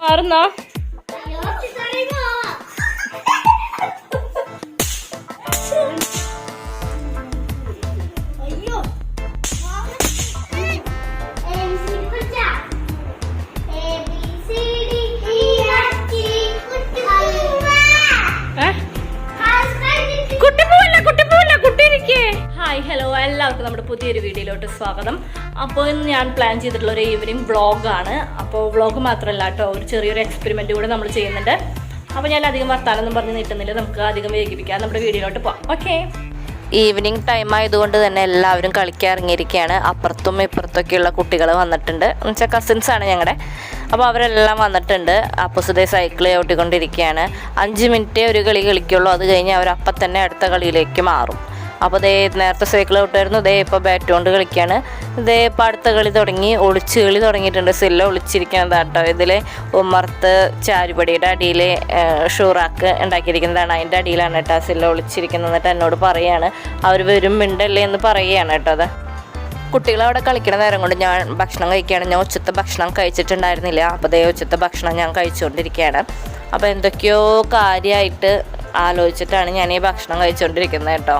മാറുന്നോ? Hi hello, എല്ലാവർക്കും നമ്മുടെ പുതിയൊരു വീഡിയോയിലോട്ട് സ്വാഗതം. അപ്പോൾ ഇന്ന് ഞാൻ പ്ലാൻ ചെയ്തിട്ടുള്ള ഒരു ഈവനിങ് വ്ളോഗാണ്. അപ്പോൾ വ്ളോഗ് മാത്രമല്ല കേട്ടോ, ഒരു ചെറിയൊരു എക്സ്പെരിമെൻറ്റ് കൂടെ നമ്മൾ ചെയ്യുന്നുണ്ട്. അപ്പോൾ ഞാൻ അധികം വർത്താനൊന്നും പറഞ്ഞ് നീട്ടുന്നില്ല, നമുക്ക് അധികം വേഗിപ്പിക്കാം, നമ്മുടെ വീഡിയോയിലോട്ട് പോകാം. ഓക്കെ. ഈവനിങ് ടൈം ആയതുകൊണ്ട് തന്നെ എല്ലാവരും കളിക്കാൻ ഇറങ്ങിയിരിക്കുകയാണ്. അപ്പുറത്തും ഇപ്പുറത്തൊക്കെയുള്ള കുട്ടികൾ വന്നിട്ടുണ്ട്, എന്ന് വെച്ചാൽ കസിൻസാണ് ഞങ്ങളുടെ. അപ്പോൾ അവരെല്ലാം വന്നിട്ടുണ്ട്. അപ്പുസുദേ സൈക്കിൾ ചവിട്ടിക്കൊണ്ടിരിക്കുകയാണ്. 5 മിനിറ്റേ ഒരു കളി കളിക്കുള്ളൂ, അത് കഴിഞ്ഞ് അവരപ്പം തന്നെ അടുത്ത കളിയിലേക്ക് മാറും. അപ്പോൾ ദേ നേരത്തെ സൈക്കിൾ ഔട്ടായിരുന്നു, ദേ ഇപ്പോൾ ബാറ്റ് കൊണ്ട് കളിക്കുകയാണ്. ദേ ഇപ്പോൾ അടുത്ത കളി തുടങ്ങി, ഒളിച്ച് കളി തുടങ്ങിയിട്ടുണ്ട്. സില്ല ഒളിച്ചിരിക്കുന്നത് കേട്ടോ. ഇതിൽ ഉമ്മർത്ത് ചാരുപടിയുടെ അടിയിൽ ഷൂറാക്ക് ഉണ്ടാക്കിയിരിക്കുന്നതാണ്, അതിൻ്റെ അടിയിലാണ് കേട്ടോ സില്ല ഒളിച്ചിരിക്കുന്നത്. എന്നിട്ട് എന്നോട് പറയുകയാണ് അവർ വരും മിണ്ടല്ലേ എന്ന് പറയുകയാണ് കേട്ടോ. അത് കുട്ടികളവിടെ കളിക്കണ നേരം കൊണ്ട് ഞാൻ ഭക്ഷണം കഴിക്കുകയാണ്. ഞാൻ ഉച്ചത്തെ ഭക്ഷണം കഴിച്ചിട്ടുണ്ടായിരുന്നില്ല, അപ്പോൾ ദേ ഉച്ചത്തെ ഭക്ഷണം ഞാൻ കഴിച്ചുകൊണ്ടിരിക്കുകയാണ്. അപ്പോൾ എന്തൊക്കെയോ കാര്യമായിട്ട് ആലോചിച്ചിട്ടാണ് ഞാൻ ഈ ഭക്ഷണം കഴിച്ചുകൊണ്ടിരിക്കുന്നത് കേട്ടോ.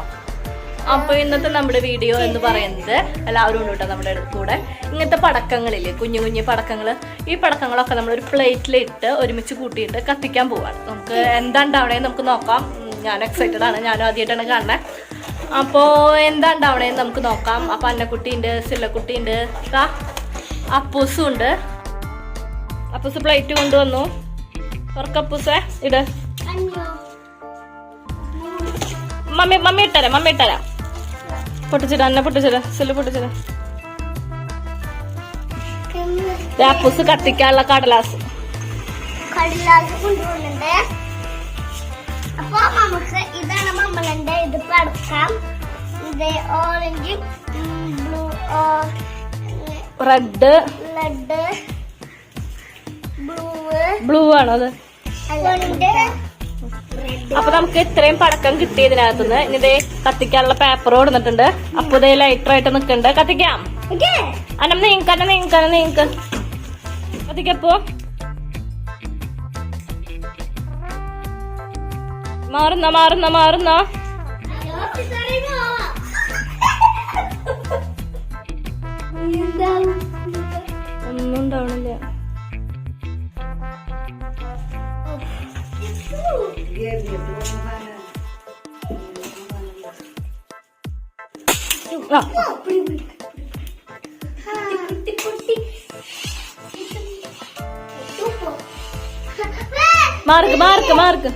അപ്പോൾ ഇന്നത്തെ നമ്മുടെ വീഡിയോ എന്ന് പറയുന്നത് എല്ലാവരും ഉണ്ട് കേട്ടോ നമ്മുടെ കൂടെ. ഇങ്ങനത്തെ പടക്കങ്ങളില്ലേ, കുഞ്ഞു കുഞ്ഞു പടക്കങ്ങൾ, ഈ പടക്കങ്ങളൊക്കെ നമ്മളൊരു പ്ലേറ്റിലിട്ട് ഒരുമിച്ച് കൂട്ടിയിട്ട് കത്തിക്കാൻ പോവാണ്. നമുക്ക് എന്താ ഉണ്ടാവണേന്ന് നമുക്ക് നോക്കാം. ഞാൻ എക്സൈറ്റഡ് ആണ്, ഞാനും ആദ്യമായിട്ടാണ് കാണുന്നത്. അപ്പോൾ എന്താ ഉണ്ടാവണേന്ന് നമുക്ക് നോക്കാം. അപ്പോൾ അന്നക്കുട്ടിയുണ്ട്, സില്ലക്കുട്ടിയുണ്ട്, അപ്പൂസും ഉണ്ട്. അപ്പൂസ് പ്ലേറ്റ് കൊണ്ടുവന്നു. തുറക്കപ്പൂസേ ഇട്. മമ്മി ഇട്ടരാം പൊട്ടിച്ചിട, അന്നെ പൊട്ടിച്ചിട, സില്ല് പൊട്ടിച്ചിട. അപ്പൂസ് കത്തിക്കാനുള്ള കടലാസ് കൊണ്ടുപോകുന്നുണ്ട്. അപ്പൊ നമുക്ക് ഇതാണ് മമ്മളുടെ ഇത് പടക്കാം. ഇത് ഓറഞ്ച്, ബ്ലൂ, റെഡ്, ബ്ലൂ ആണോ അത്? അപ്പൊ നമുക്ക് ഇത്രയും പടക്കം കിട്ടിയതിനകത്തുനിന്ന് ഇനി ഇതേ കത്തിക്കാനുള്ള പേപ്പർ കൊടുത്തിട്ടുണ്ട്. അപ്പൊ ഇതേ ലൈറ്ററായിട്ട് നിക്കണ്ട്. കത്തിക്കാം. അന്നം നീങ്ക കത്തിക്കപ്പോ മാറുന്ന ഒന്നും ഉണ്ടാവണില്ല. മാർക്ക്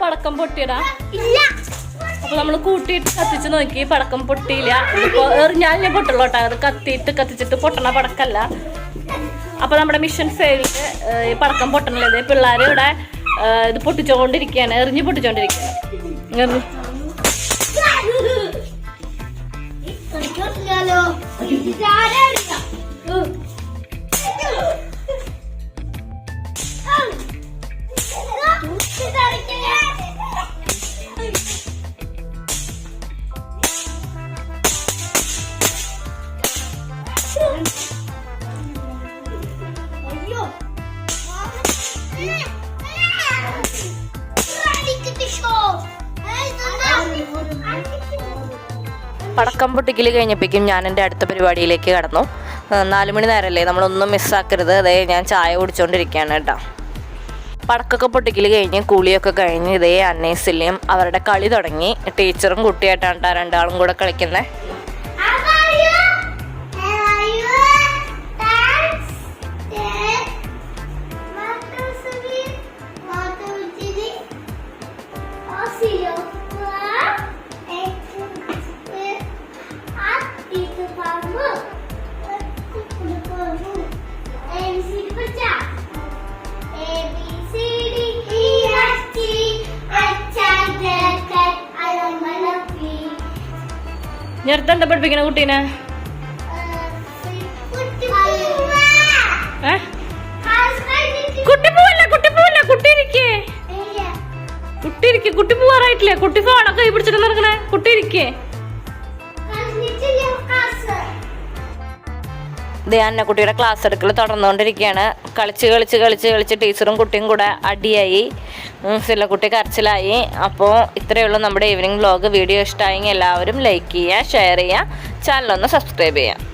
പടക്കം പൊട്ടിയടാ. അപ്പൊ നമ്മള് കൂട്ടിയിട്ട് കത്തിച്ച് നോക്കി, പടക്കം പൊട്ടിയില്ല. ഇപ്പൊ എറിഞ്ഞാലേ പൊട്ടുള്ളൂ കേട്ടോ, അത് കത്തിച്ചിട്ട് പൊട്ടണ പടക്കല്ല. അപ്പൊ നമ്മുടെ മിഷൻ ഫെയിലിട്ട് ഈ പടക്കം പൊട്ടണല്ലേ. പിള്ളേർ ഇവിടെ ഇത് പൊട്ടിച്ചോണ്ടിരിക്കുകയാണ്, എറിഞ്ഞ് പൊട്ടിച്ചോണ്ടിരിക്കുകയാണ്. പടക്കം പൊട്ടിക്കൽ കഴിഞ്ഞപ്പോഴേക്കും ഞാൻ എൻ്റെ അടുത്ത പരിപാടിയിലേക്ക് കടന്നു. 4 മണി നേരമല്ലേ, നമ്മളൊന്നും മിസ്സാക്കരുത്. അതേ ഞാൻ ചായ കുടിച്ചുകൊണ്ടിരിക്കുകയാണ് കേട്ടോ. പടക്കമൊക്കെ പൊട്ടിക്കൽ കഴിഞ്ഞ് കുളിയൊക്കെ കഴിഞ്ഞ് ഇതേ അന്നേസില്യം അവരുടെ കളി തുടങ്ങി. ടീച്ചറും കുട്ടിയായിട്ടാണ് കേട്ടോ രണ്ടാളും കൂടെ കളിക്കുന്നത്. ഞെറുത്തെന്താ പഠിപ്പിക്കണ കുട്ടീനെ? കുട്ടി പോവല്ല, കുട്ടി പോവാറായിട്ടില്ലേ? കുട്ടി ഫോണൊക്കെ കൈ പിടിച്ചിട്ട് നടക്കണേ. കുട്ടി ഇരിക്കേ. ഇത് അന്നക്കുട്ടിയുടെ ക്ലാസ് എടുക്കൽ തുടർന്നുകൊണ്ടിരിക്കുകയാണ്. കളിച്ച് ടീച്ചറും കുട്ടിയും കൂടെ അടിയായി, സില്ലക്കുട്ടി കരച്ചിലായി. അപ്പോൾ ഇത്രയേ ഉള്ളൂ നമ്മുടെ ഈവനിങ് വ്ലോഗ്. വീഡിയോ ഇഷ്ടമായെങ്കിൽ എല്ലാവരും ലൈക്ക് ചെയ്യുക, ഷെയർ ചെയ്യുക, ചാനലൊന്ന് സബ്സ്ക്രൈബ് ചെയ്യുക.